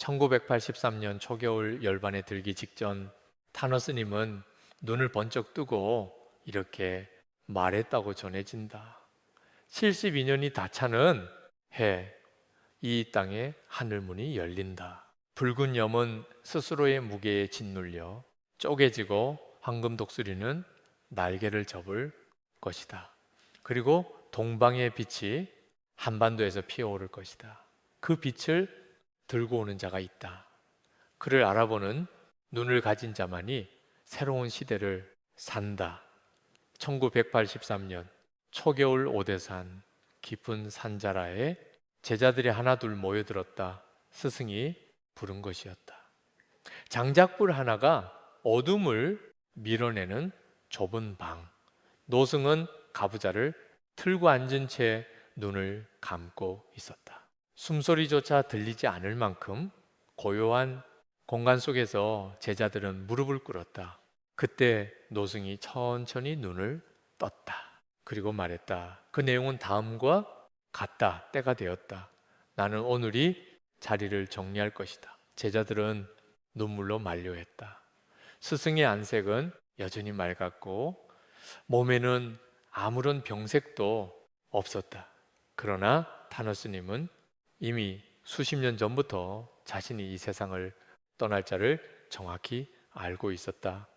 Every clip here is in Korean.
1983년 초겨울 열반에 들기 직전 타너 스님은 눈을 번쩍 뜨고 이렇게 말했다고 전해진다. 72년이 다 차는 해, 이 땅의 하늘문이 열린다. 붉은 염은 스스로의 무게에 짓눌려 쪼개지고 황금 독수리는 날개를 접을 것이다. 그리고 동방의 빛이 한반도에서 피어오를 것이다. 그 빛을 들고 오는 자가 있다. 그를 알아보는 눈을 가진 자만이 새로운 시대를 산다. 1983년 초겨울 오대산 깊은 산자라에 제자들이 하나둘 모여들었다. 스승이 부른 것이었다. 장작불 하나가 어둠을 밀어내는 좁은 방. 노승은 가부좌를 틀고 앉은 채 눈을 감고 있었다. 숨소리조차 들리지 않을 만큼 고요한 공간 속에서 제자들은 무릎을 꿇었다. 그때 노승이 천천히 눈을 떴다. 그리고 말했다. 그 내용은 다음과 같다. 때가 되었다. 나는 오늘이 자리를 정리할 것이다. 제자들은 눈물로 만류했다. 스승의 안색은 여전히 맑았고 몸에는 아무런 병색도 없었다. 그러나 타너 스님은 이미 수십 년 전부터 자신이 이 세상을 떠날 자를 정확히 알고 있었다.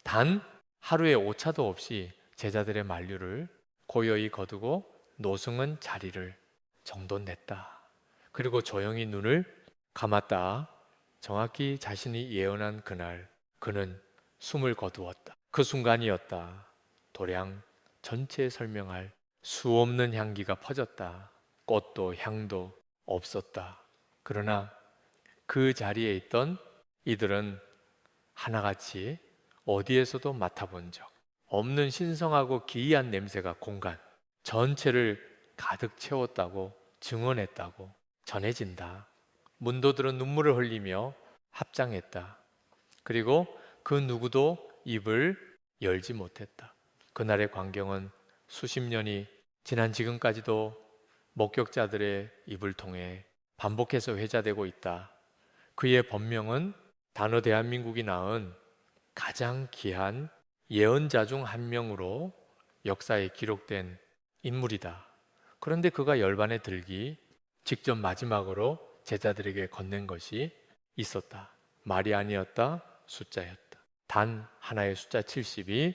단 하루의 오차도 없이 제자들의 만류를 고요히 거두고 노승은 자리를 정돈냈다. 그리고 조용히 눈을 감았다. 정확히 자신이 예언한 그날 그는 숨을 거두었다. 그 순간이었다. 도량 전체에 설명할 수 없는 향기가 퍼졌다. 꽃도 향도 없었다. 그러나 그 자리에 있던 이들은 하나같이 어디에서도 맡아본 적 없는 신성하고 기이한 냄새가 공간 전체를 가득 채웠다고 증언했다고 전해진다. 문도들은 눈물을 흘리며 합장했다. 그리고 그 누구도 입을 열지 못했다. 그날의 광경은 수십 년이 지난 지금까지도 목격자들의 입을 통해 반복해서 회자되고 있다. 그의 법명은 단어 대한민국이 낳은 가장 귀한 예언자 중 한 명으로 역사에 기록된 인물이다. 그런데 그가 열반에 들기 직접 마지막으로 제자들에게 건넨 것이 있었다. 말이 아니었다. 숫자였다. 단 하나의 숫자 70이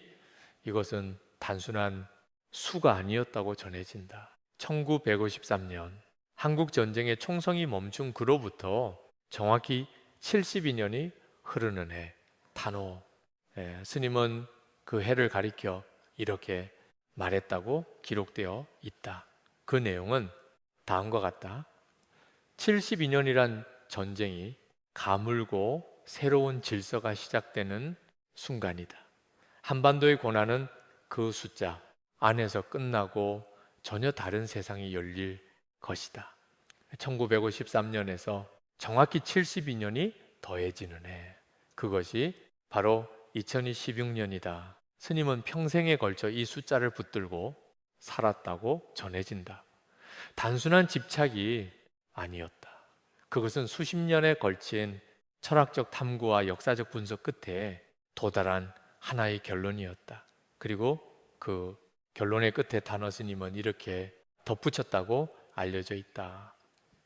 이것은 단순한 수가 아니었다고 전해진다. 1953년 한국 전쟁의 총성이 멈춘 그로부터 정확히 72년이 흐르는 해 탄호 스님은 그 해를 가리켜 이렇게 말했다고 기록되어 있다. 그 내용은 다음과 같다. 72년이란 전쟁이 가물고 새로운 질서가 시작되는 순간이다. 한반도의 고난은 그 숫자 안에서 끝나고 전혀 다른 세상이 열릴 것이다. 1953년에서 정확히 72년이 더해지는 해. 그것이 바로 2016년이다. 스님은 평생에 걸쳐 이 숫자를 붙들고 살았다고 전해진다. 단순한 집착이 아니었다. 그것은 수십 년에 걸친 철학적 탐구와 역사적 분석 끝에 도달한 하나의 결론이었다. 그리고 그 결론의 끝에 단어 스님은 이렇게 덧붙였다고 알려져 있다.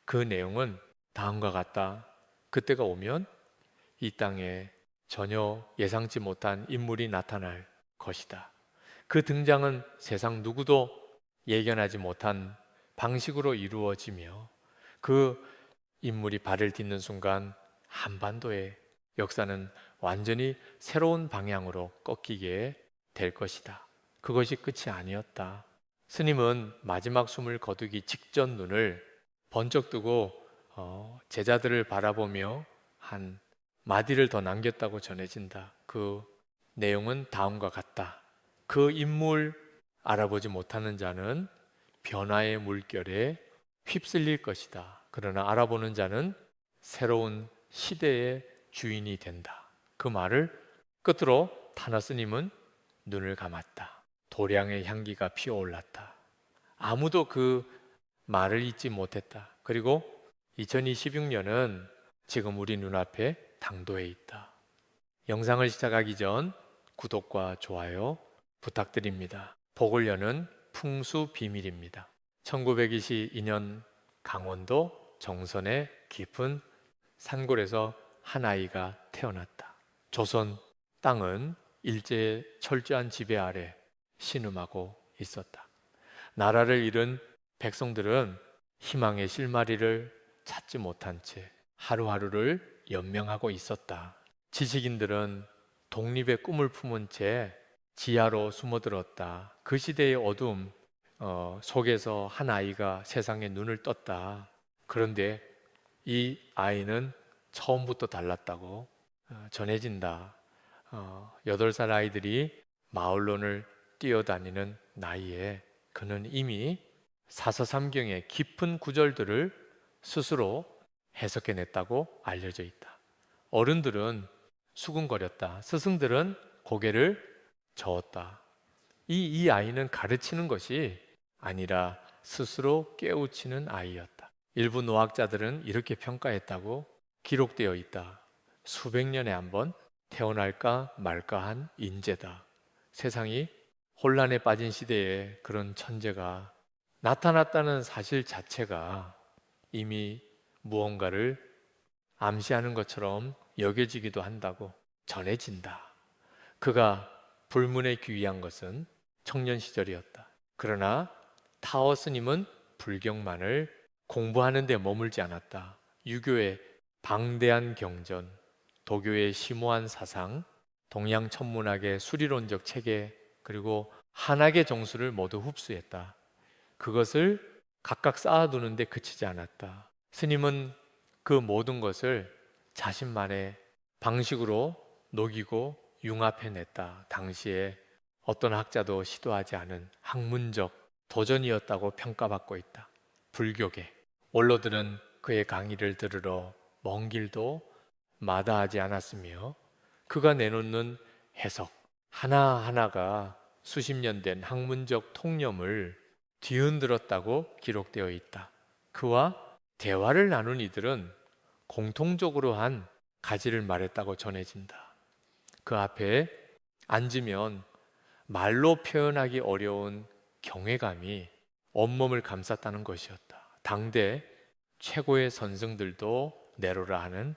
그 내용은 다음과 같다. 그때가 오면 이 땅에 전혀 예상치 못한 인물이 나타날 것이다. 그 등장은 세상 누구도 예견하지 못한 방식으로 이루어지며 그 인물이 발을 딛는 순간 한반도의 역사는 완전히 새로운 방향으로 꺾이게 될 것이다. 그것이 끝이 아니었다. 스님은 마지막 숨을 거두기 직전 눈을 번쩍 뜨고 제자들을 바라보며 한 마디를 더 남겼다고 전해진다. 그 내용은 다음과 같다. 그 인물 알아보지 못하는 자는 변화의 물결에 휩쓸릴 것이다. 그러나 알아보는 자는 새로운 시대의 주인이 된다. 그 말을 끝으로 타너 스님은 눈을 감았다. 도량의 향기가 피어올랐다. 아무도 그 말을 잊지 못했다. 그리고 2026년은 지금 우리 눈앞에 당도해 있다. 영상을 시작하기 전 구독과 좋아요 부탁드립니다. 복을 여는 풍수 비밀입니다. 1922년 강원도 정선의 깊은 산골에서 한 아이가 태어났다. 조선 땅은 일제의 철저한 지배 아래 신음하고 있었다. 나라를 잃은 백성들은 희망의 실마리를 찾지 못한 채 하루하루를 연명하고 있었다. 지식인들은 독립의 꿈을 품은 채 지하로 숨어들었다. 그 시대의 어둠 속에서 한 아이가 세상에 눈을 떴다. 그런데 이 아이는 처음부터 달랐다고 전해진다. 8살 아이들이 마을론을 뛰어다니는 나이에 그는 이미 사서삼경의 깊은 구절들을 스스로 해석해냈다고 알려져 있다. 어른들은 수군거렸다. 스승들은 고개를 저었다. 이 아이는 가르치는 것이 아니라 스스로 깨우치는 아이였다. 일부 노학자들은 이렇게 평가했다고 기록되어 있다. 수백 년에 한 번 태어날까 말까한 인재다. 세상이 혼란에 빠진 시대에 그런 천재가 나타났다는 사실 자체가 이미 무언가를 암시하는 것처럼 여겨지기도 한다고 전해진다. 그가 불문에 귀의한 것은 청년 시절이었다. 그러나 타워 스님은 불경만을 공부하는 데 머물지 않았다. 유교의 방대한 경전, 도교의 심오한 사상, 동양 천문학의 수리론적 체계, 그리고 한학의 정수를 모두 흡수했다. 그것을 각각 쌓아두는데 그치지 않았다. 스님은 그 모든 것을 자신만의 방식으로 녹이고 융합해냈다. 당시에 어떤 학자도 시도하지 않은 학문적 도전이었다고 평가받고 있다. 불교계 원로들은 그의 강의를 들으러 먼 길도 마다하지 않았으며 그가 내놓는 해석 하나하나가 수십 년 된 학문적 통념을 뒤흔들었다고 기록되어 있다. 그와 대화를 나눈 이들은 공통적으로 한 가지를 말했다고 전해진다. 그 앞에 앉으면 말로 표현하기 어려운 경외감이 온몸을 감쌌다는 것이었다. 당대 최고의 선생들도 내로라 하는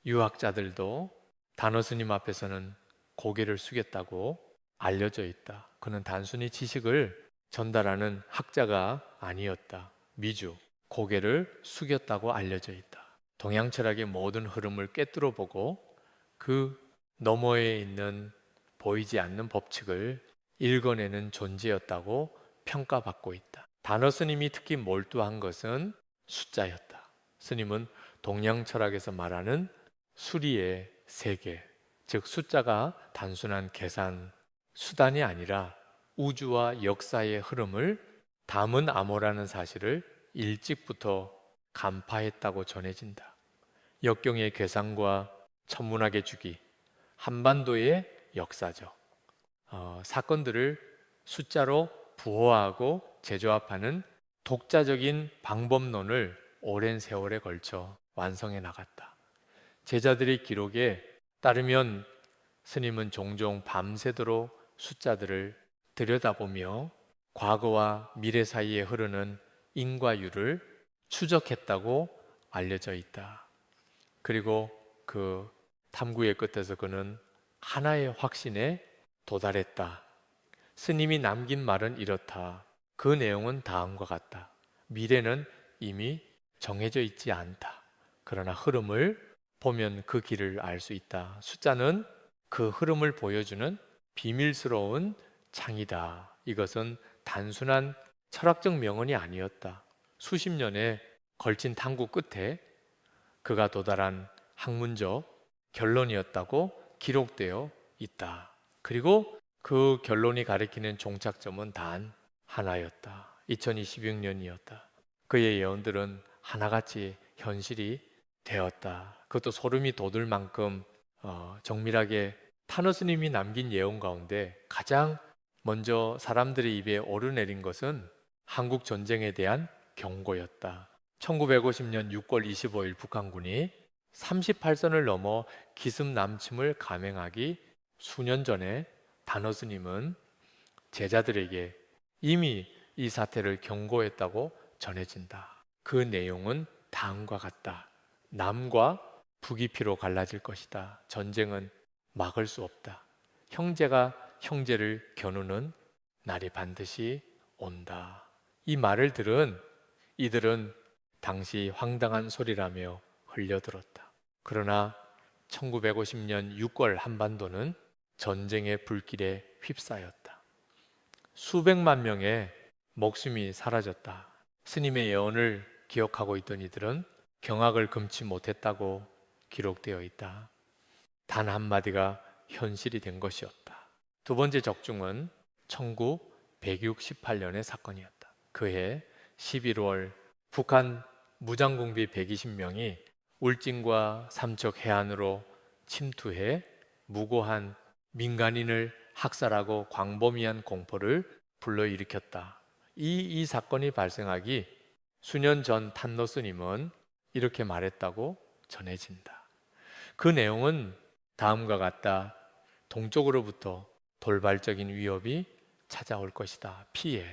유학자들도 단어 스님 앞에서는 고개를 숙였다고 알려져 있다. 그는 단순히 지식을 전달하는 학자가 아니었다. 미주, 고개를 숙였다고 알려져 있다. 동양 철학의 모든 흐름을 꿰뚫어 보고 그 너머에 있는 보이지 않는 법칙을 읽어내는 존재였다고 평가받고 있다. 단어 스님이 특히 몰두한 것은 숫자였다. 스님은 동양 철학에서 말하는 수리의 세계, 즉 숫자가 단순한 계산 수단이 아니라 우주와 역사의 흐름을 담은 암호라는 사실을 일찍부터 간파했다고 전해진다. 역경의 계산과 천문학의 주기, 한반도의 역사적 사건들을 숫자로 부호하고 재조합하는 독자적인 방법론을 오랜 세월에 걸쳐 완성해 나갔다. 제자들의 기록에 따르면 스님은 종종 밤새도록 숫자들을 들여다보며 과거와 미래 사이에 흐르는 인과율을 추적했다고 알려져 있다. 그리고 그 탐구의 끝에서 그는 하나의 확신에 도달했다. 스님이 남긴 말은 이렇다. 그 내용은 다음과 같다. 미래는 이미 정해져 있지 않다. 그러나 흐름을 보면 그 길을 알 수 있다. 숫자는 그 흐름을 보여주는 비밀스러운 창이다. 이것은 단순한 철학적 명언이 아니었다. 수십 년의 걸친 탐구 끝에 그가 도달한 학문적 결론이었다고 기록되어 있다. 그리고 그 결론이 가리키는 종착점은 단 하나였다. 2026년이었다. 그의 예언들은 하나같이 현실이 되었다. 그것도 소름이 돋을 만큼 정밀하게 타너 스님이 남긴 예언 가운데 가장 먼저 사람들의 입에 오르내린 것은 한국 전쟁에 대한 경고였다. 1950년 6월 25일 북한군이 38선을 넘어 기습남침을 감행하기 수년 전에 단어 스님은 제자들에게 이미 이 사태를 경고했다고 전해진다. 그 내용은 다음과 같다. 남과 북이 피로 갈라질 것이다. 전쟁은 막을 수 없다. 형제가 형제를 겨누는 날이 반드시 온다. 이 말을 들은 이들은 당시 황당한 소리라며 흘려들었다. 그러나 1950년 6월 한반도는 전쟁의 불길에 휩싸였다. 수백만 명의 목숨이 사라졌다. 스님의 예언을 기억하고 있던 이들은 경악을 금치 못했다고 기록되어 있다. 단 한마디가 현실이 된 것이었다. 두 번째 적중은 1968년의 사건이었다. 그해 11월 북한 무장공비 120명이 울진과 삼척 해안으로 침투해 무고한 민간인을 학살하고 광범위한 공포를 불러일으켰다. 이 사건이 발생하기 수년 전 탄노 스님은 이렇게 말했다고 전해진다. 그 내용은 다음과 같다. 동쪽으로부터 돌발적인 위협이 찾아올 것이다. 피해.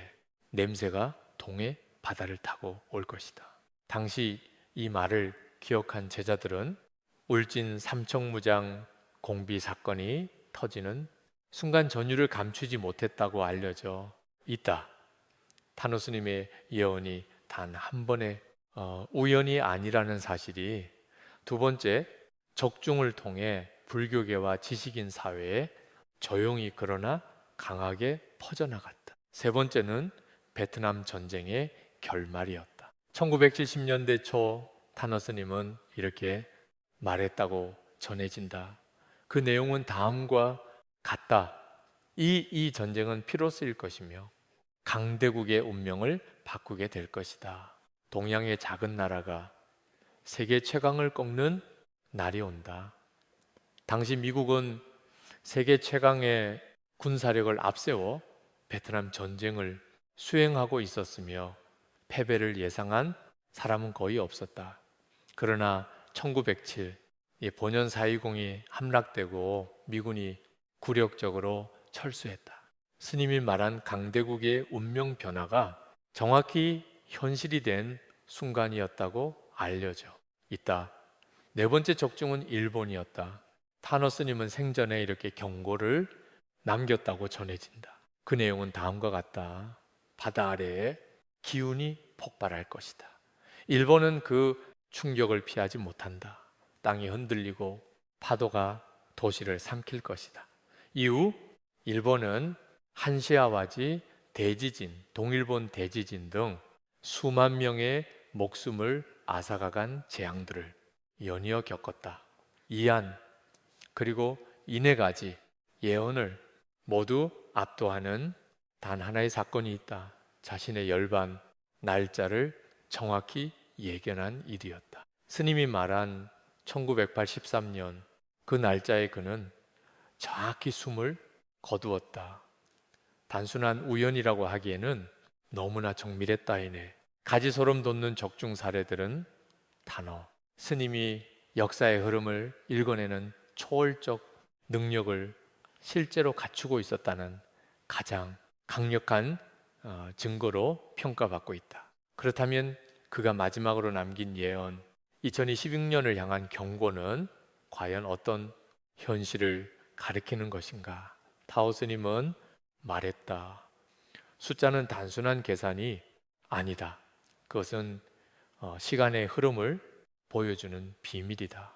냄새가 동해 바다를 타고 올 것이다. 당시 이 말을 기억한 제자들은 울진 삼척무장 공비 사건이 터지는 순간 전율을 감추지 못했다고 알려져 있다. 탄호 스님의 예언이 단 한 번의 우연이 아니라는 사실이 두 번째, 적중을 통해 불교계와 지식인 사회에 조용히 그러나 강하게 퍼져나갔다. 세 번째는 베트남 전쟁의 결말이었다. 1970년대 초 탄호 스님은 이렇게 말했다고 전해진다. 그 내용은 다음과 같다. 이 전쟁은 피로 쓰일 것이며 강대국의 운명을 바꾸게 될 것이다. 동양의 작은 나라가 세계 최강을 꺾는 날이 온다. 당시 미국은 세계 최강의 군사력을 앞세워 베트남 전쟁을 수행하고 있었으며 패배를 예상한 사람은 거의 없었다. 그러나 1907 본연 4.20이 함락되고 미군이 굴욕적으로 철수했다. 스님이 말한 강대국의 운명 변화가 정확히 현실이 된 순간이었다고 알려져 있다. 네 번째 적중은 일본이었다. 타노 스님은 생전에 이렇게 경고를 남겼다고 전해진다. 그 내용은 다음과 같다. 바다 아래에 기운이 폭발할 것이다. 일본은 그 충격을 피하지 못한다. 땅이 흔들리고 파도가 도시를 삼킬 것이다. 이후 일본은 한시아와지, 대지진, 동일본 대지진 등 수만 명의 목숨을 앗아가간 재앙들을 연이어 겪었다. 이안 그리고 이네가지 예언을 모두 압도하는 단 하나의 사건이 있다. 자신의 열반 날짜를 정확히 예견한 일이었다. 스님이 말한 1983년 그 날짜에 그는 정확히 숨을 거두었다. 단순한 우연이라고 하기에는 너무나 정밀했다이네. 가지소름 돋는 적중 사례들은 단어, 스님이 역사의 흐름을 읽어내는 초월적 능력을 실제로 갖추고 있었다는 가장 강력한 증거로 평가받고 있다. 그렇다면 그가 마지막으로 남긴 예언, 2026년을 향한 경고는 과연 어떤 현실을 가리키는 것인가? 타오 스님은 말했다. 숫자는 단순한 계산이 아니다. 그것은 시간의 흐름을 보여주는 비밀이다.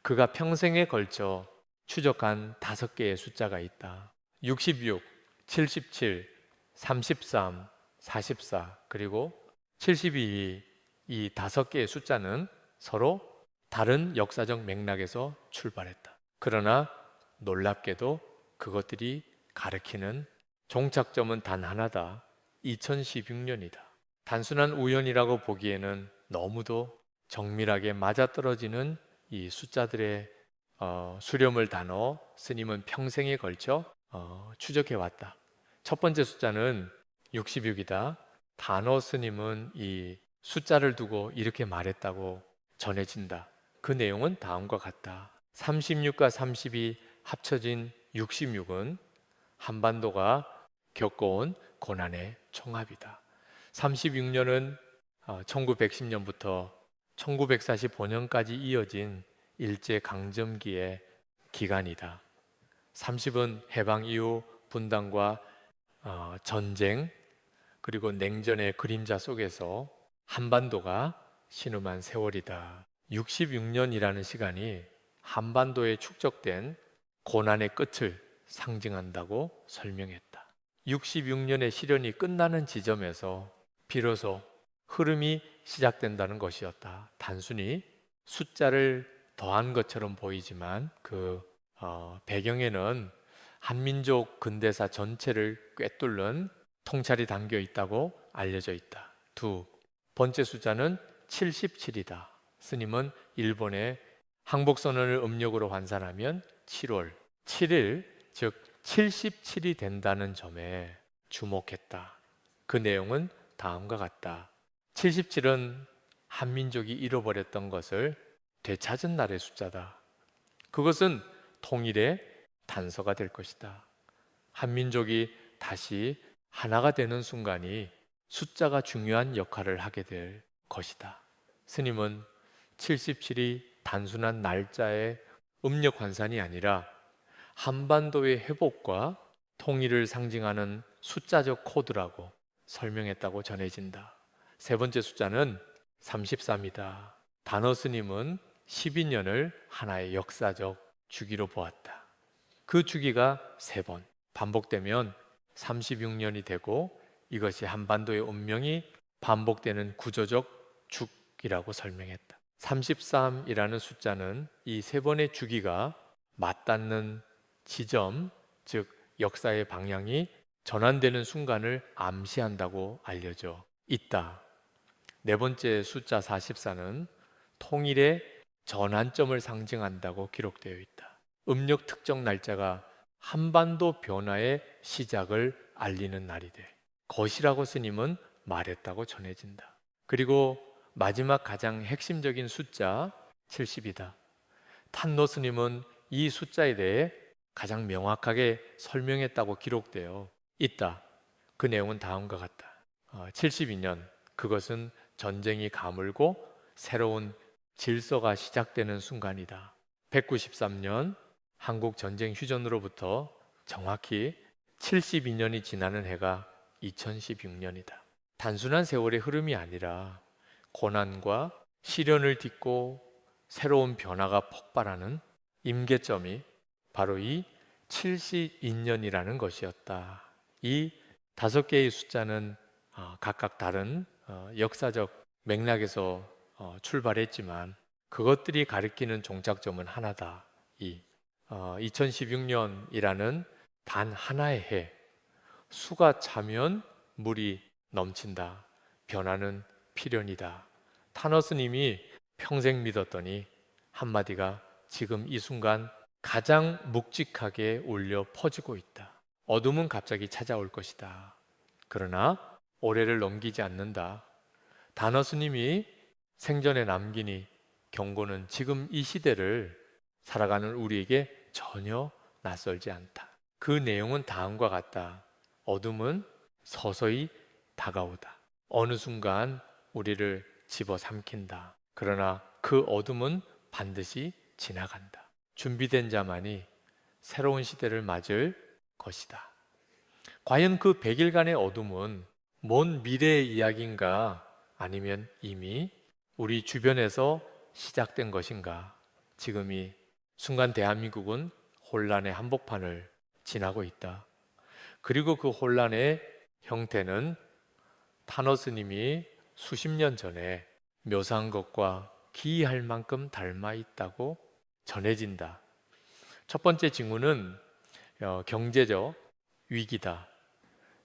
그가 평생에 걸쳐 추적한 5개의 숫자가 있다. 66, 77, 33, 44 그리고 72 이 5개의 숫자는 서로 다른 역사적 맥락에서 출발했다. 그러나 놀랍게도 그것들이 가리키는 종착점은 단 하나다. 2016년이다. 단순한 우연이라고 보기에는 너무도 정밀하게 맞아떨어지는 이 숫자들의 수렴을 단어 스님은 평생에 걸쳐 추적해왔다. 첫 번째 숫자는 66이다. 단어 스님은 이 숫자를 두고 이렇게 말했다고 전해진다. 그 내용은 다음과 같다. 36과 30이 합쳐진 66은 한반도가 겪어온 고난의 총합이다. 36년은 1910년부터 1945년까지 이어진 일제강점기의 기간이다. 30은 해방 이후 분단과 전쟁 그리고 냉전의 그림자 속에서 한반도가 신음한 세월이다. 66년이라는 시간이 한반도에 축적된 고난의 끝을 상징한다고 설명했다. 66년의 시련이 끝나는 지점에서 비로소 흐름이 시작된다는 것이었다. 단순히 숫자를 더한 것처럼 보이지만 그 배경에는 한민족 근대사 전체를 꿰뚫는 통찰이 담겨 있다고 알려져 있다. 두 번째 숫자는 77이다. 스님은 일본의 항복선언을 음력으로 환산하면 7월 7일, 즉 77이 된다는 점에 주목했다. 그 내용은 다음과 같다. 77은 한민족이 잃어버렸던 것을 되찾은 날의 숫자다. 그것은 통일의 단서가 될 것이다. 한민족이 다시 하나가 되는 순간이 숫자가 중요한 역할을 하게 될 것이다. 스님은 77이 단순한 날짜의 음력 환산이 아니라 한반도의 회복과 통일을 상징하는 숫자적 코드라고 설명했다고 전해진다. 세 번째 숫자는 33이다. 단어 스님은 12년을 하나의 역사적 주기로 보았다. 그 주기가 3번 반복되면 36년이 되고 이것이 한반도의 운명이 반복되는 구조적 축이라고 설명했다. 33이라는 숫자는 이 3번의 주기가 맞닿는 지점, 즉 역사의 방향이 전환되는 순간을 암시한다고 알려져 있다. 네 번째 숫자 44는 통일의 전환점을 상징한다고 기록되어 있다. 음력 특정 날짜가 한반도 변화의 시작을 알리는 날이 돼. 것이라고 스님은 말했다고 전해진다. 그리고 마지막 가장 핵심적인 숫자 70이다. 탄노 스님은 이 숫자에 대해 가장 명확하게 설명했다고 기록되어 있다. 그 내용은 다음과 같다. 72년 그것은 전쟁이 가물고 새로운 질서가 시작되는 순간이다. 193년 한국 전쟁 휴전으로부터 정확히 72년이 지나는 해가 2016년이다. 단순한 세월의 흐름이 아니라 고난과 시련을 딛고 새로운 변화가 폭발하는 임계점이 바로 이 72년이라는 것이었다. 이 5개의 숫자는 각각 다른 역사적 맥락에서 출발했지만 그것들이 가리키는 종착점은 하나다. 2016년이라는 단 하나의 해, 수가 차면 물이 넘친다. 변화는 필연이다. 타너스님이 평생 믿었더니 한마디가 지금 이 순간 가장 묵직하게 울려 퍼지고 있다. 어둠은 갑자기 찾아올 것이다. 그러나 올해를 넘기지 않는다. 다너스님이 생전에 남긴 이 경고는 지금 이 시대를 살아가는 우리에게 전혀 낯설지 않다. 그 내용은 다음과 같다. 어둠은 서서히 다가오다. 어느 순간 우리를 집어삼킨다. 그러나 그 어둠은 반드시 지나간다. 준비된 자만이 새로운 시대를 맞을 것이다. 과연 그 100일간의 어둠은 먼 미래의 이야기인가? 아니면 이미 우리 주변에서 시작된 것인가? 지금 이 순간 대한민국은 혼란의 한복판을 지나고 있다. 그리고 그 혼란의 형태는 타너스님이 수십 년 전에 묘사한 것과 기이할 만큼 닮아 있다고 전해진다. 첫 번째 징후는 경제적 위기다.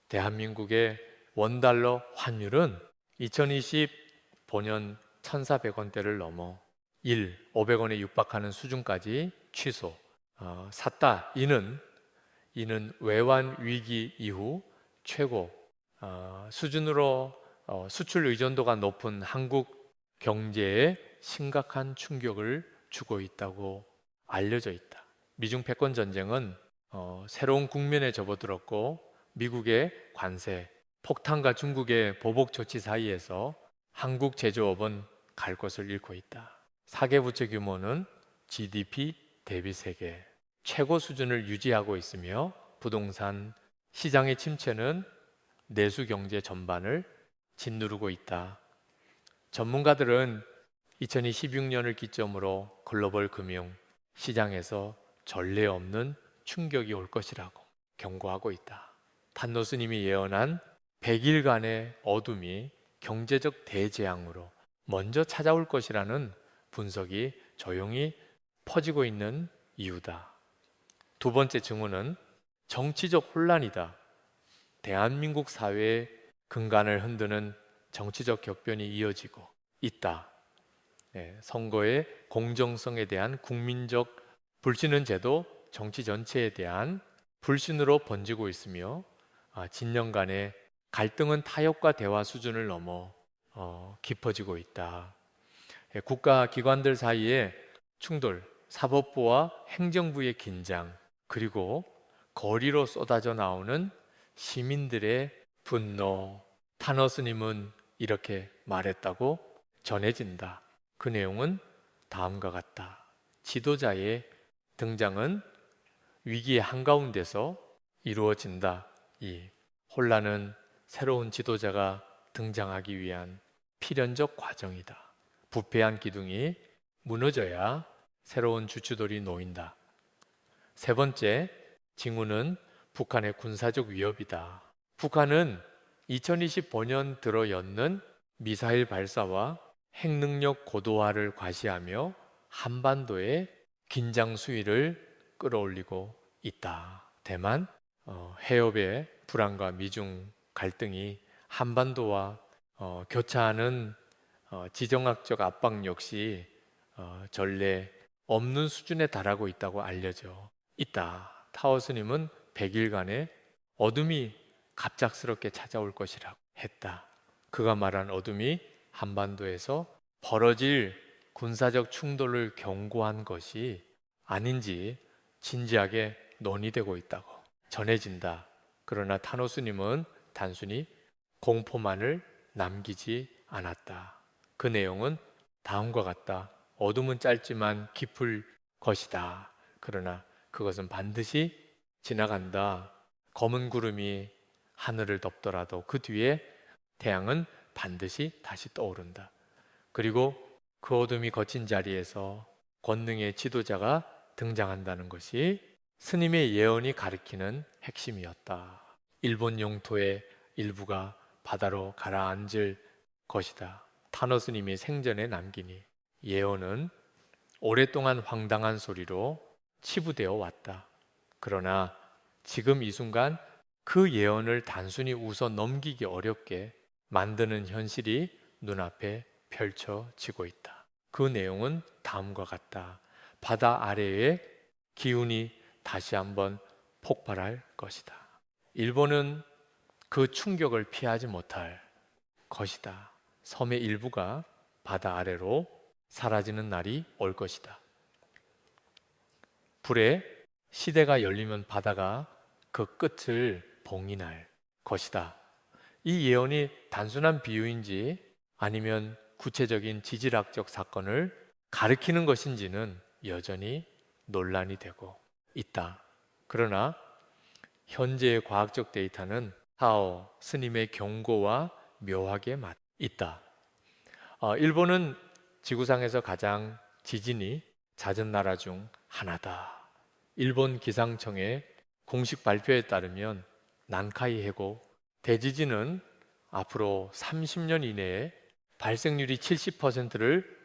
대한민국의 원달러 환율은 2025년 1,400원대를 넘어 500원에 육박하는 수준까지 취소. 샀다. 이는 외환 위기 이후 최고 수준으로 수출 의존도가 높은 한국 경제에 심각한 충격을 주고 있다고 알려져 있다. 미중 패권 전쟁은 새로운 국면에 접어들었고 미국의 관세, 폭탄과 중국의 보복 조치 사이에서 한국 제조업은 갈 곳을 잃고 있다. 사계부채 규모는 GDP 대비 세계 최고 수준을 유지하고 있으며 부동산 시장의 침체는 내수 경제 전반을 짓누르고 있다. 전문가들은 2026년을 기점으로 글로벌 금융 시장에서 전례 없는 충격이 올 것이라고 경고하고 있다. 탄노 스님이 예언한 100일간의 어둠이 경제적 대재앙으로 먼저 찾아올 것이라는 분석이 조용히 퍼지고 있는 이유다. 두 번째 증후는 정치적 혼란이다. 대한민국 사회의 근간을 흔드는 정치적 격변이 이어지고 있다. 선거의 공정성에 대한 국민적 불신은 제도 정치 전체에 대한 불신으로 번지고 있으며 진영 간의 갈등은 타협과 대화 수준을 넘어 깊어지고 있다. 국가 기관들 사이의 충돌, 사법부와 행정부의 긴장, 그리고 거리로 쏟아져 나오는 시민들의 분노. 타너 스님은 이렇게 말했다고 전해진다. 그 내용은 다음과 같다. 지도자의 등장은 위기의 한가운데서 이루어진다. 이 혼란은 새로운 지도자가 등장하기 위한 필연적 과정이다. 부패한 기둥이 무너져야 새로운 주춧돌이 놓인다. 세 번째, 징후는 북한의 군사적 위협이다. 북한은 2025년 들어 였는 미사일 발사와 핵능력 고도화를 과시하며 한반도의 긴장 수위를 끌어올리고 있다. 대만 해협의 불안과 미중 갈등이 한반도와 교차하는 지정학적 압박 역시 전례 없는 수준에 달하고 있다고 알려져 있다. 타워 스님은 100일간의 어둠이 갑작스럽게 찾아올 것이라고 했다. 그가 말한 어둠이 한반도에서 벌어질 군사적 충돌을 경고한 것이 아닌지 진지하게 논의되고 있다고 전해진다. 그러나 타노 스님은 단순히 공포만을 남기지 않았다. 그 내용은 다음과 같다. 어둠은 짧지만 깊을 것이다. 그러나 그것은 반드시 지나간다. 검은 구름이 하늘을 덮더라도 그 뒤에 태양은 반드시 다시 떠오른다. 그리고 그 어둠이 거친 자리에서 권능의 지도자가 등장한다는 것이 스님의 예언이 가리키는 핵심이었다. 일본 영토의 일부가 바다로 가라앉을 것이다. 타노 스님이 생전에 남긴 이 예언은 오랫동안 황당한 소리로 치부되어 왔다. 그러나 지금 이 순간 그 예언을 단순히 웃어 넘기기 어렵게 만드는 현실이 눈앞에 펼쳐지고 있다. 그 내용은 다음과 같다. 바다 아래에 기운이 다시 한번 폭발할 것이다. 일본은 그 충격을 피하지 못할 것이다. 섬의 일부가 바다 아래로 사라지는 날이 올 것이다. 불의 시대가 열리면 바다가 그 끝을 봉인할 것이다. 이 예언이 단순한 비유인지 아니면 구체적인 지질학적 사건을 가리키는 것인지는 여전히 논란이 되고 있다. 그러나 현재의 과학적 데이터는 타오 스님의 경고와 묘하게 맞 있다. 일본은 지구상에서 가장 지진이 잦은 나라 중 하나다. 일본 기상청의 공식 발표에 따르면 난카이 해고 대지진은 앞으로 30년 이내에 발생률이 70%를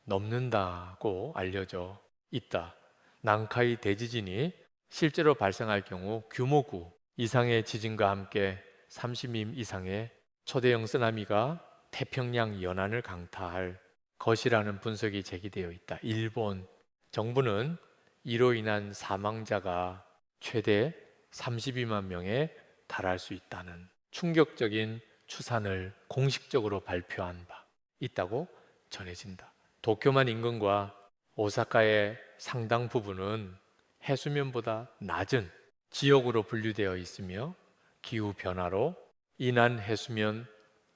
넘는다고 알려져 있다. 난카이 대지진이 실제로 발생할 경우 규모 9 이상의 지진과 함께 30임 이상의 초대형 쓰나미가 태평양 연안을 강타할 것이라는 분석이 제기되어 있다. 일본 정부는 이로 인한 사망자가 최대 32만 명에 달할 수 있다는 충격적인 추산을 공식적으로 발표한 바 있다고 전해진다. 도쿄만 인근과 오사카의 상당 부분은 해수면보다 낮은 지역으로 분류되어 있으며 기후 변화로 인한 해수면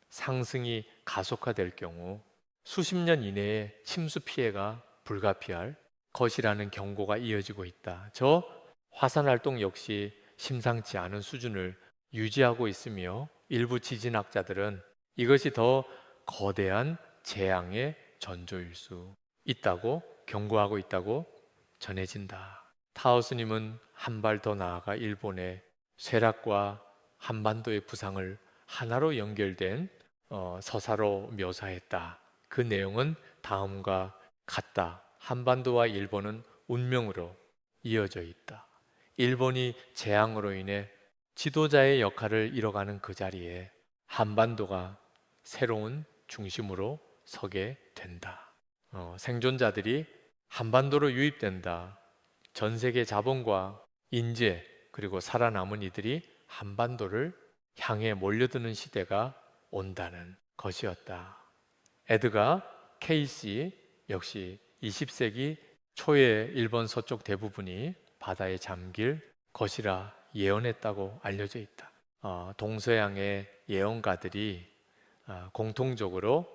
상승이 가속화될 경우 수십 년 이내에 침수 피해가 불가피할 것이라는 경고가 이어지고 있다. 저 화산 활동 역시 심상치 않은 수준을 유지하고 있으며 일부 지진학자들은 이것이 더 거대한 재앙의 전조일 수 있다고 경고하고 있다고 전해진다. 타오스님은 한 발 더 나아가 일본의 쇠락과 한반도의 부상을 하나로 연결된 서사로 묘사했다. 그 내용은 다음과 같다. 한반도와 일본은 운명으로 이어져 있다. 일본이 재앙으로 인해 지도자의 역할을 잃어가는 그 자리에 한반도가 새로운 중심으로 서게 된다. 생존자들이 한반도로 유입된다. 전 세계 자본과 인재 그리고 살아남은 이들이 한반도를 향해 몰려드는 시대가 온다는 것이었다. 에드가 케이시 역시 20세기 초에 일본 서쪽 대부분이 바다에 잠길 것이라 예언했다고 알려져 있다. 동서양의 예언가들이 공통적으로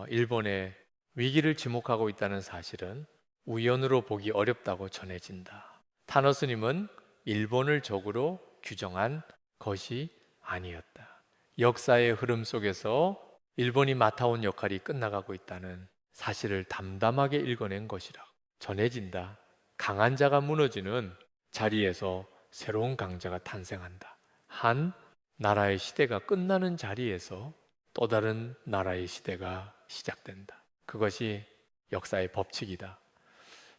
일본의 위기를 지목하고 있다는 사실은 우연으로 보기 어렵다고 전해진다. 타노스님은 일본을 적으로 규정한 것이 아니었다. 역사의 흐름 속에서 일본이 맡아온 역할이 끝나가고 있다는 사실을 담담하게 읽어낸 것이라 전해진다. 강한 자가 무너지는 자리에서 새로운 강자가 탄생한다. 한 나라의 시대가 끝나는 자리에서 또 다른 나라의 시대가 시작된다. 그것이 역사의 법칙이다.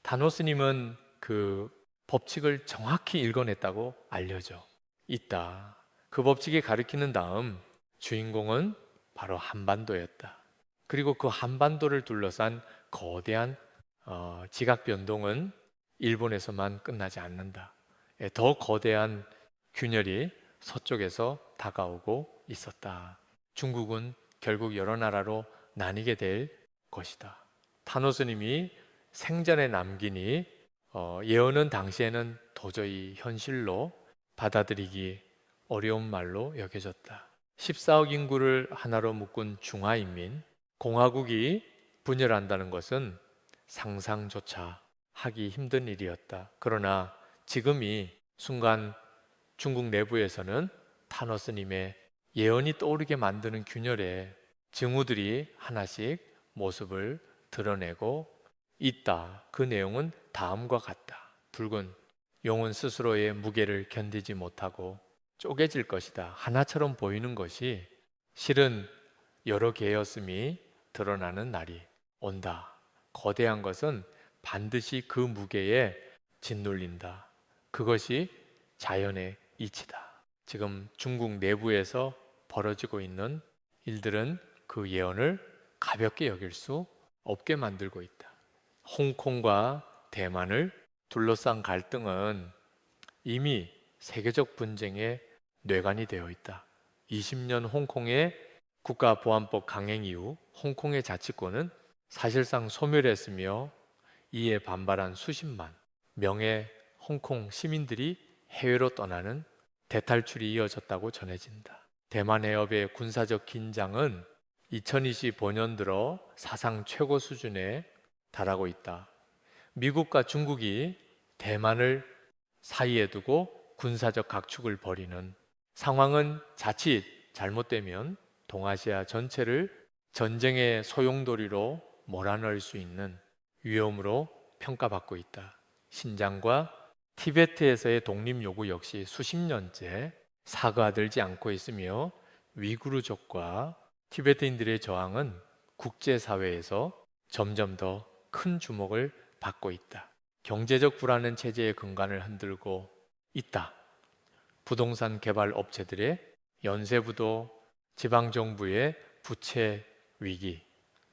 다노스님은 그 법칙을 정확히 읽어냈다고 알려져 있다. 그 법칙이 가리키는 다음 주인공은 바로 한반도였다. 그리고 그 한반도를 둘러싼 거대한 지각 변동은 일본에서만 끝나지 않는다. 더 거대한 균열이 서쪽에서 다가오고 있었다. 중국은 결국 여러 나라로 나뉘게 될 것이다. 타노스님이 생전에 남기니 예언은 당시에는 도저히 현실로 받아들이기 어려운 말로 여겨졌다. 14억 인구를 하나로 묶은 중화인민 공화국이 분열한다는 것은 상상조차 하기 힘든 일이었다. 그러나 지금이 순간 중국 내부에서는 타노스님의 예언이 떠오르게 만드는 균열의 징후들이 하나씩 모습을 드러내고 있다. 그 내용은 다음과 같다. 붉은 용은 스스로의 무게를 견디지 못하고 쪼개질 것이다. 하나처럼 보이는 것이 실은 여러 개였음이 드러나는 날이 온다. 거대한 것은 반드시 그 무게에 짓눌린다. 그것이 자연의 이치다. 지금 중국 내부에서 벌어지고 있는 일들은 그 예언을 가볍게 여길 수 없게 만들고 있다. 홍콩과 대만을 둘러싼 갈등은 이미 세계적 분쟁의 뇌관이 되어 있다. 20년 홍콩의 국가보안법 강행 이후 홍콩의 자치권은 사실상 소멸했으며 이에 반발한 수십만 명의 홍콩 시민들이 해외로 떠나는 대탈출이 이어졌다고 전해진다. 대만 해협의 군사적 긴장은 2025년 들어 사상 최고 수준에 달하고 있다. 미국과 중국이 대만을 사이에 두고 군사적 각축을 벌이는 상황은 자칫 잘못되면 동아시아 전체를 전쟁의 소용돌이로 몰아넣을 수 있는 위험으로 평가받고 있다. 신장과 티베트에서의 독립 요구 역시 수십 년째 사그라들지 않고 있으며 위구르족과 티베트인들의 저항은 국제사회에서 점점 더 큰 주목을 받고 있다. 경제적 불안은 체제의 근간을 흔들고 있다. 부동산 개발 업체들의 연쇄부도, 지방정부의 부채 위기,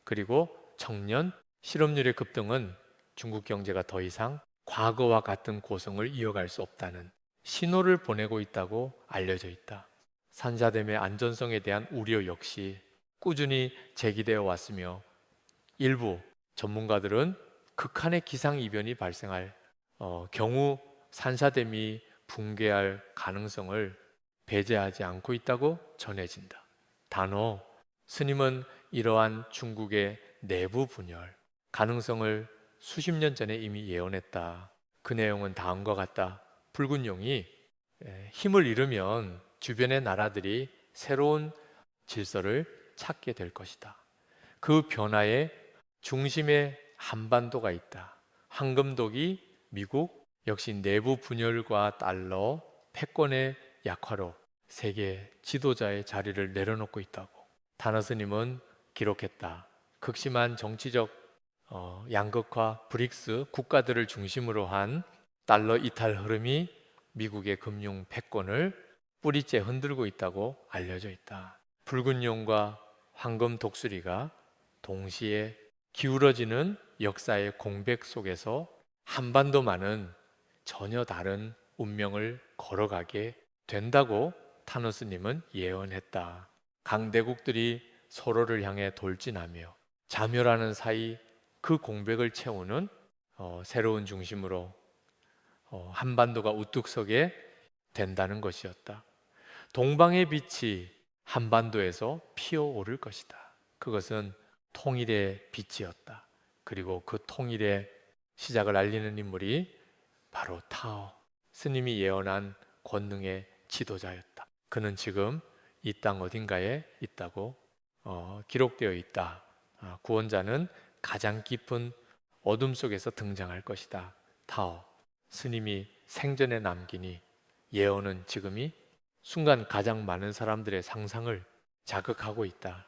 그리고 청년 실업률의 급등은 중국 경제가 더 이상 과거와 같은 고성을 이어갈 수 없다는 신호를 보내고 있다고 알려져 있다. 산사댐의 안전성에 대한 우려 역시 꾸준히 제기되어 왔으며 일부 전문가들은 극한의 기상이변이 발생할 경우 산사댐이 붕괴할 가능성을 배제하지 않고 있다고 전해진다. 단호, 스님은 이러한 중국의 내부 분열 가능성을 수십 년 전에 이미 예언했다. 그 내용은 다음과 같다. 붉은 용이 힘을 잃으면 주변의 나라들이 새로운 질서를 찾게 될 것이다. 그 변화의 중심에 한반도가 있다. 황금독이 미국 역시 내부 분열과 달러 패권의 약화로 세계 지도자의 자리를 내려놓고 있다고 다너 스님은 기록했다. 극심한 정치적 양극화 브릭스 국가들을 중심으로 한 달러 이탈 흐름이 미국의 금융 패권을 뿌리째 흔들고 있다고 알려져 있다. 붉은 용과 황금 독수리가 동시에 기울어지는 역사의 공백 속에서 한반도만은 전혀 다른 운명을 걸어가게 된다고 타노스님은 예언했다. 강대국들이 서로를 향해 돌진하며 자멸하는 사이 그 공백을 채우는 새로운 중심으로 한반도가 우뚝 서게 된다는 것이었다. 동방의 빛이 한반도에서 피어오를 것이다. 그것은 통일의 빛이었다. 그리고 그 통일의 시작을 알리는 인물이 바로 타오 스님이 예언한 권능의 지도자였다. 그는 지금 이 땅 어딘가에 있다고 기록되어 있다. 구원자는 가장 깊은 어둠 속에서 등장할 것이다. 타오 스님이 생전에 남기니 예언은 지금이 순간 가장 많은 사람들의 상상을 자극하고 있다.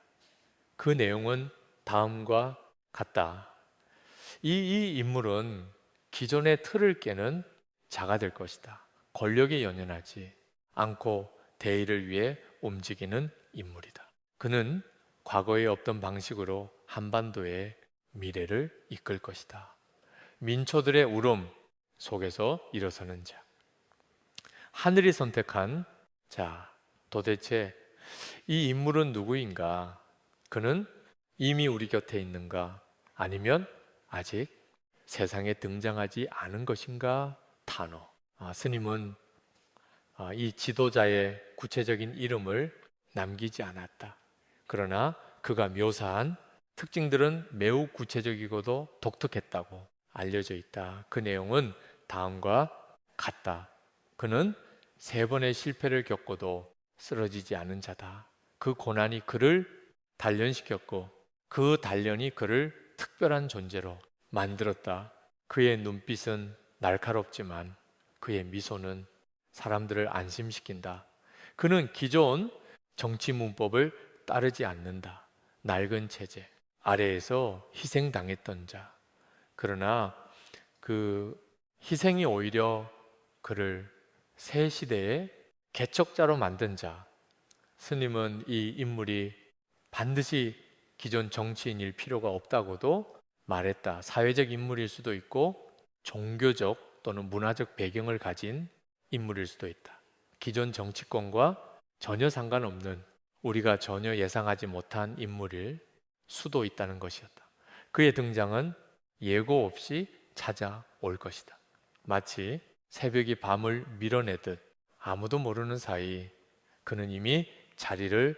그 내용은 다음과 같다. 이 인물은 기존의 틀을 깨는 자가 될 것이다. 권력에 연연하지 않고 대의를 위해 움직이는 인물이다. 그는 과거에 없던 방식으로 한반도의 미래를 이끌 것이다. 민초들의 울음 속에서 일어서는 자. 하늘이 선택한 자. 도대체 이 인물은 누구인가? 그는 이미 우리 곁에 있는가? 아니면 아직 세상에 등장하지 않은 것인가? 타노. 스님은 이 지도자의 구체적인 이름을 남기지 않았다. 그러나 그가 묘사한 특징들은 매우 구체적이고도 독특했다고 알려져 있다. 그 내용은 다음과 같다. 그는 3번의 실패를 겪고도 쓰러지지 않은 자다. 그 고난이 그를 단련시켰고 그 단련이 그를 특별한 존재로 만들었다. 그의 눈빛은 날카롭지만 그의 미소는 사람들을 안심시킨다. 그는 기존 정치 문법을 따르지 않는다. 낡은 체제 아래에서 희생당했던 자. 그러나 그 희생이 오히려 그를 새 시대의 개척자로 만든 자. 스님은 이 인물이 반드시 기존 정치인일 필요가 없다고도 말했다. 사회적 인물일 수도 있고 종교적 또는 문화적 배경을 가진 인물일 수도 있다. 기존 정치권과 전혀 상관없는 우리가 전혀 예상하지 못한 인물일 수도 있다는 것이었다. 그의 등장은 예고 없이 찾아올 것이다. 마치 새벽이 밤을 밀어내듯 아무도 모르는 사이 그는 이미 자리를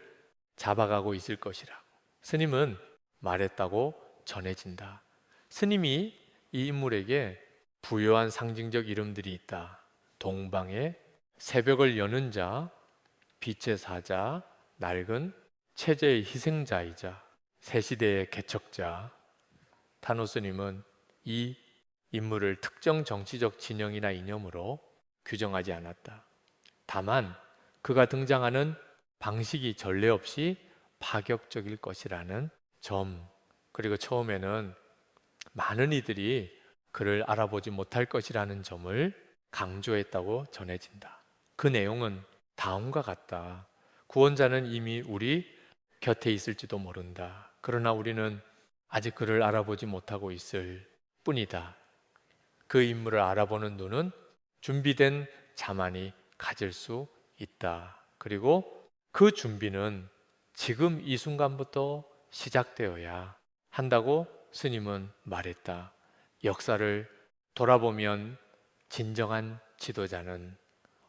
잡아가고 있을 것이라고 스님은 말했다고 전해진다. 스님이 이 인물에게 부여한 상징적 이름들이 있다. 동방의 새벽을 여는 자, 빛의 사자, 낡은 체제의 희생자이자 새 시대의 개척자. 타노 스님은 이 인물을 특정 정치적 진영이나 이념으로 규정하지 않았다. 다만 그가 등장하는 방식이 전례 없이 파격적일 것이라는 점, 그리고 처음에는 많은 이들이 그를 알아보지 못할 것이라는 점을 강조했다고 전해진다. 그 내용은 다음과 같다. 구원자는 이미 우리 곁에 있을지도 모른다. 그러나 우리는 아직 그를 알아보지 못하고 있을 뿐이다. 그 인물을 알아보는 눈은 준비된 자만이 가질 수 있다. 그리고 그 준비는 지금 이 순간부터 시작되어야 한다고 스님은 말했다. 역사를 돌아보면 진정한 지도자는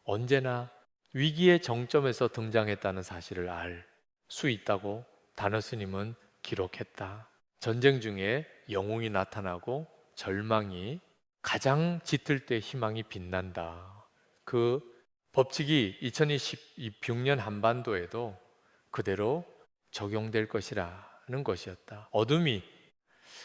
언제나 위기의 정점에서 등장했다는 사실을 알 수 있다고 다너 스님은 기록했다. 전쟁 중에 영웅이 나타나고 절망이 가장 짙을 때 희망이 빛난다. 그 법칙이 2026년 한반도에도 그대로 적용될 것이라는 것이었다. 어둠이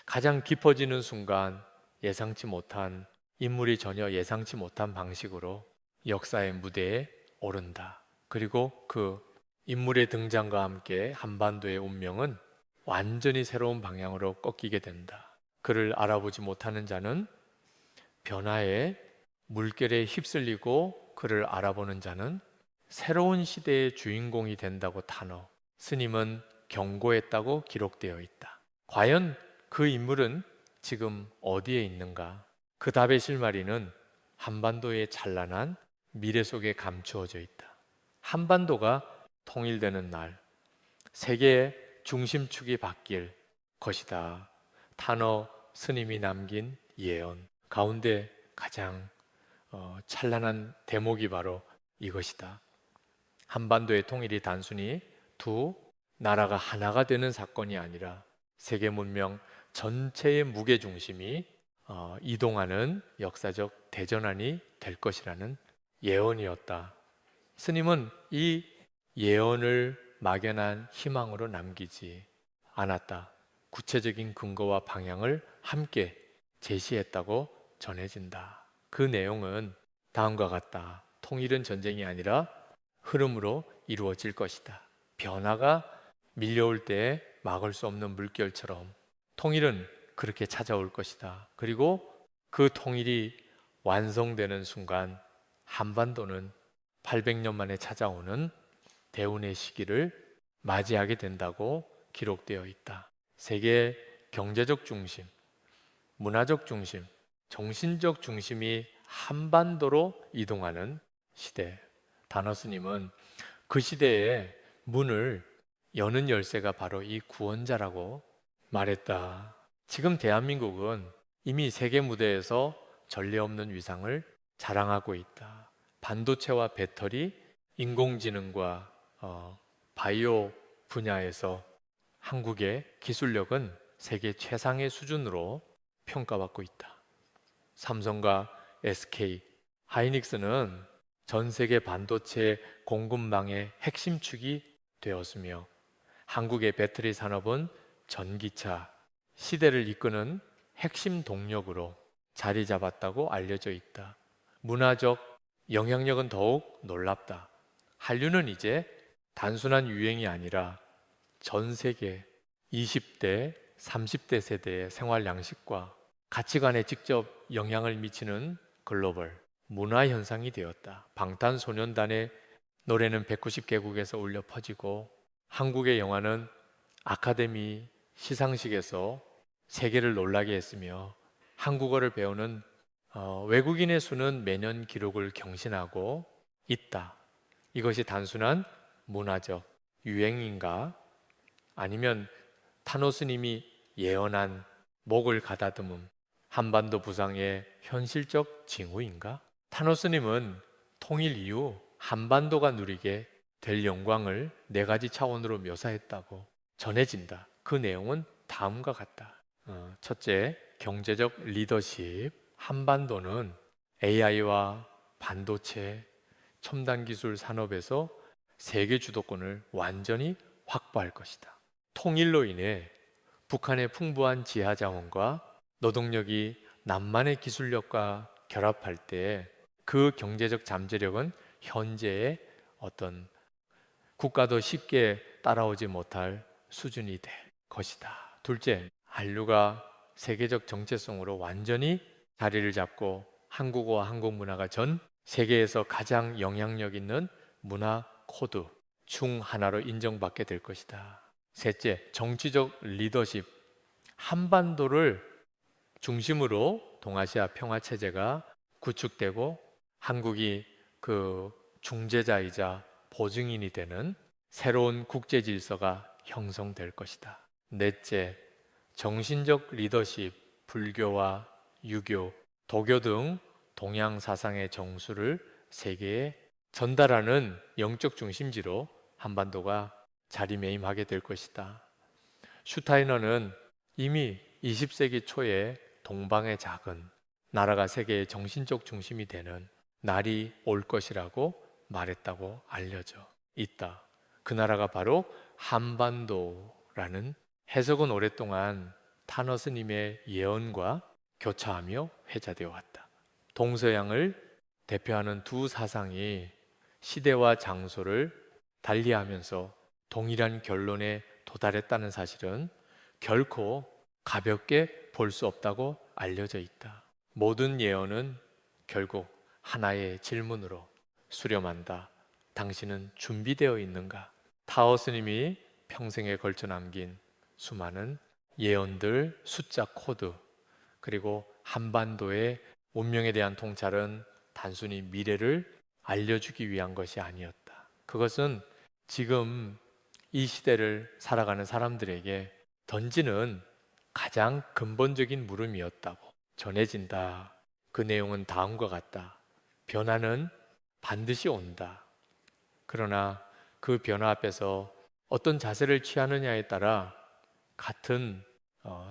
가장 깊어지는 순간 예상치 못한 인물이 전혀 예상치 못한 방식으로 역사의 무대에 오른다. 그리고 그 인물의 등장과 함께 한반도의 운명은 완전히 새로운 방향으로 꺾이게 된다. 그를 알아보지 못하는 자는 변화의 물결에 휩쓸리고 그를 알아보는 자는 새로운 시대의 주인공이 된다고 단어 스님은 경고했다고 기록되어 있다. 과연 그 인물은 지금 어디에 있는가? 그 답의 실마리는 한반도의 찬란한 미래 속에 감추어져 있다. 한반도가 통일되는 날, 세계의 중심축이 바뀔 것이다. 단어 스님이 남긴 예언 가운데 가장 찬란한 대목이 바로 이것이다. 한반도의 통일이 단순히 두 나라가 하나가 되는 사건이 아니라 세계 문명 전체의 무게중심이 이동하는 역사적 대전환이 될 것이라는 예언이었다. 스님은 이 예언을 막연한 희망으로 남기지 않았다. 구체적인 근거와 방향을 함께 제시했다고 전해진다. 그 내용은 다음과 같다. 통일은 전쟁이 아니라 흐름으로 이루어질 것이다. 변화가 밀려올 때 막을 수 없는 물결처럼 통일은 그렇게 찾아올 것이다. 그리고 그 통일이 완성되는 순간 한반도는 800년 만에 찾아오는 대운의 시기를 맞이하게 된다고 기록되어 있다. 세계 경제적 중심, 문화적 중심, 정신적 중심이 한반도로 이동하는 시대. 다너 스님은 그 시대의 문을 여는 열쇠가 바로 이 구원자라고 말했다. 지금 대한민국은 이미 세계 무대에서 전례 없는 위상을 자랑하고 있다. 반도체와 배터리, 인공지능과 바이오 분야에서 한국의 기술력은 세계 최상의 수준으로 평가받고 있다. 삼성과 SK, 하이닉스는 전 세계 반도체 공급망의 핵심축이 되었으며 한국의 배터리 산업은 전기차 시대를 이끄는 핵심 동력으로 자리 잡았다고 알려져 있다. 문화적 영향력은 더욱 놀랍다. 한류는 이제 단순한 유행이 아니라 전 세계 20대, 30대 세대의 생활 양식과 가치관에 직접 영향을 미치는 글로벌 문화 현상이 되었다. 방탄소년단의 노래는 190개국에서 울려 퍼지고 한국의 영화는 아카데미 시상식에서 세계를 놀라게 했으며 한국어를 배우는 외국인의 수는 매년 기록을 경신하고 있다. 이것이 단순한 문화적 유행인가? 아니면 타노 스님이 예언한 목을 가다듬음 한반도 부상의 현실적 징후인가? 타노 스님은 통일 이후 한반도가 누리게 될 영광을 네 가지 차원으로 묘사했다고 전해진다. 그 내용은 다음과 같다. 첫째, 경제적 리더십. 한반도는 AI와 반도체, 첨단 기술 산업에서 세계 주도권을 완전히 확보할 것이다. 통일로 인해 북한의 풍부한 지하 자원과 노동력이 남만의 기술력과 결합할 때 그 경제적 잠재력은 현재의 어떤 국가도 쉽게 따라오지 못할 수준이 될 것이다. 둘째, 한류가 세계적 정체성으로 완전히 자리를 잡고 한국어와 한국 문화가 전 세계에서 가장 영향력 있는 문화 코드 중 하나로 인정받게 될 것이다. 셋째, 정치적 리더십. 한반도를 중심으로 동아시아 평화 체제가 구축되고 한국이 그 중재자이자 보증인이 되는 새로운 국제 질서가 형성될 것이다. 넷째, 정신적 리더십, 불교와 유교, 도교 등 동양 사상의 정수를 세계에 전달하는 영적 중심지로 한반도가 자리매김하게 될 것이다. 슈타이너는 이미 20세기 초에 동방의 작은 나라가 세계의 정신적 중심이 되는 날이 올 것이라고 말했다고 알려져 있다. 그 나라가 바로 한반도라는 해석은 오랫동안 타너 스님의 예언과 교차하며 회자되어 왔다. 동서양을 대표하는 두 사상이 시대와 장소를 달리하면서 동일한 결론에 도달했다는 사실은 결코 가볍게 볼 수 없다고 알려져 있다. 모든 예언은 결국 하나의 질문으로 수렴한다. 당신은 준비되어 있는가? 타오 스님이 평생에 걸쳐 남긴 수많은 예언들, 숫자 코드, 그리고 한반도의 운명에 대한 통찰은 단순히 미래를 알려주기 위한 것이 아니었다. 그것은 지금 이 시대를 살아가는 사람들에게 던지는 가장 근본적인 물음이었다고 전해진다. 그 내용은 다음과 같다. 변화는 반드시 온다. 그러나 그 변화 앞에서 어떤 자세를 취하느냐에 따라 같은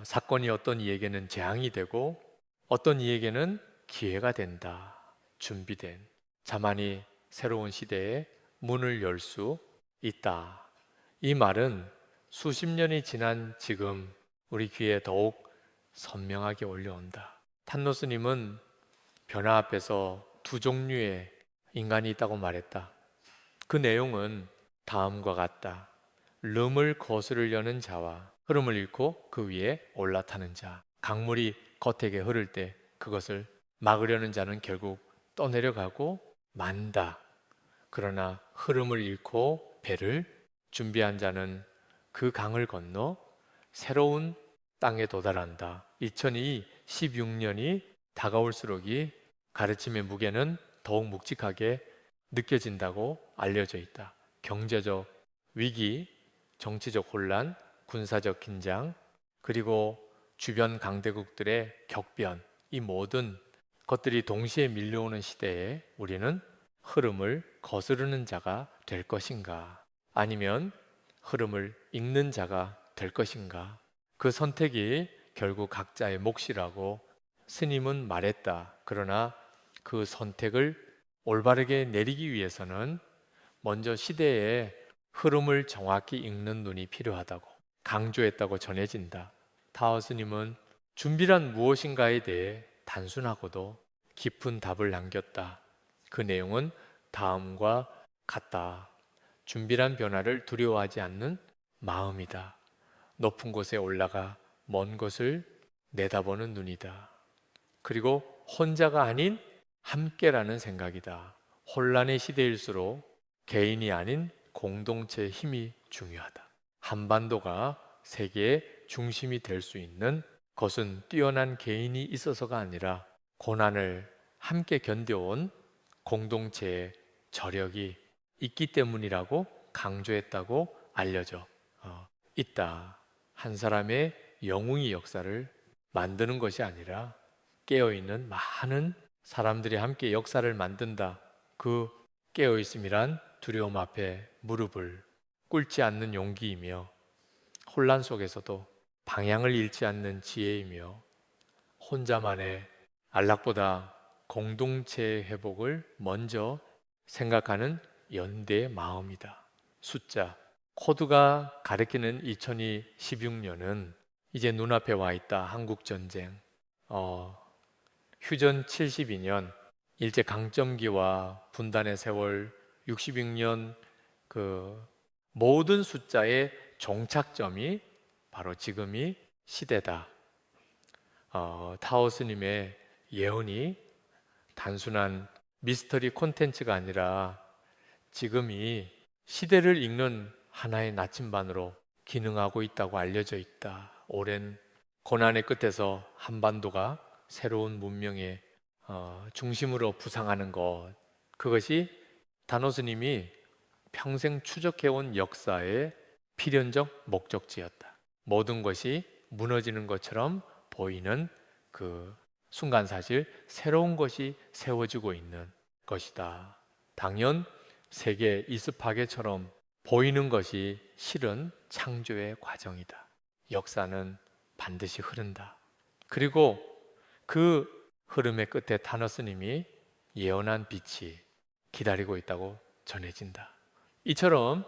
사건이 어떤 이에게는 재앙이 되고 어떤 이에게는 기회가 된다. 준비된 자만이 새로운 시대에 문을 열 수 있다. 이 말은 수십 년이 지난 지금 우리 귀에 더욱 선명하게 올려온다. 탄노 스님은 변화 앞에서 두 종류의 인간이 있다고 말했다. 그 내용은 다음과 같다. 름을 거스르려는 자와 흐름을 잃고 그 위에 올라타는 자. 강물이 겉에게 흐를 때 그것을 막으려는 자는 결국 떠내려가고 만다. 그러나 흐름을 잃고 배를 준비한 자는 그 강을 건너 새로운 땅에 도달한다. 2016년이 다가올수록이 가르침의 무게는 더욱 묵직하게 느껴진다고 알려져 있다. 경제적 위기, 정치적 혼란, 군사적 긴장, 그리고 주변 강대국들의 격변, 이 모든 것들이 동시에 밀려오는 시대에 우리는 흐름을 거스르는 자가 될 것인가? 아니면 흐름을 읽는 자가 될 것인가? 그 선택이 결국 각자의 몫이라고 스님은 말했다. 그러나 그 선택을 올바르게 내리기 위해서는 먼저 시대의 흐름을 정확히 읽는 눈이 필요하다고 강조했다고 전해진다. 타오 스님은 준비란 무엇인가에 대해 단순하고도 깊은 답을 남겼다. 그 내용은 다음과 같다. 준비란 변화를 두려워하지 않는 마음이다. 높은 곳에 올라가 먼 곳을 내다보는 눈이다. 그리고 혼자가 아닌 함께라는 생각이다. 혼란의 시대일수록 개인이 아닌 공동체의 힘이 중요하다. 한반도가 세계의 중심이 될 수 있는 것은 뛰어난 개인이 있어서가 아니라 고난을 함께 견뎌온 공동체의 저력이 있기 때문이라고 강조했다고 알려져 있다. 한 사람의 영웅이 역사를 만드는 것이 아니라 깨어있는 많은 사람들이 함께 역사를 만든다. 그 깨어있음이란 두려움 앞에 무릎을 꿇지 않는 용기이며 혼란 속에서도 방향을 잃지 않는 지혜이며 혼자만의 안락보다 공동체의 회복을 먼저 생각하는 연대의 마음이다. 숫자 코드가 가리키는 2016년은 이제 눈앞에 와 있다. 한국전쟁, 휴전 72년, 일제 강점기와 분단의 세월 66년, 그 모든 숫자의 종착점이 바로 지금이 시대다. 타오 스님의 예언이 단순한 미스터리 콘텐츠가 아니라 지금이 시대를 읽는 하나의 나침반으로 기능하고 있다고 알려져 있다. 오랜 고난의 끝에서 한반도가 새로운 문명의 중심으로 부상하는 것, 그것이 다노 스님이 평생 추적해온 역사의 필연적 목적지였다. 모든 것이 무너지는 것처럼 보이는 그 순간 사실 새로운 것이 세워지고 있는 것이다. 당연 세계 이습하게처럼 보이는 것이 실은 창조의 과정이다. 역사는 반드시 흐른다. 그리고 그 흐름의 끝에 타노스님이 예언한 빛이 기다리고 있다고 전해진다. 이처럼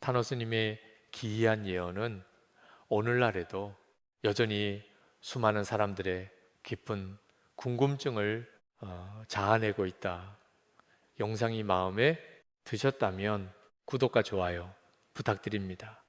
타노스님의 기이한 예언은 오늘날에도 여전히 수많은 사람들의 깊은 궁금증을 자아내고 있다. 영상이 마음에 드셨다면 구독과 좋아요 부탁드립니다.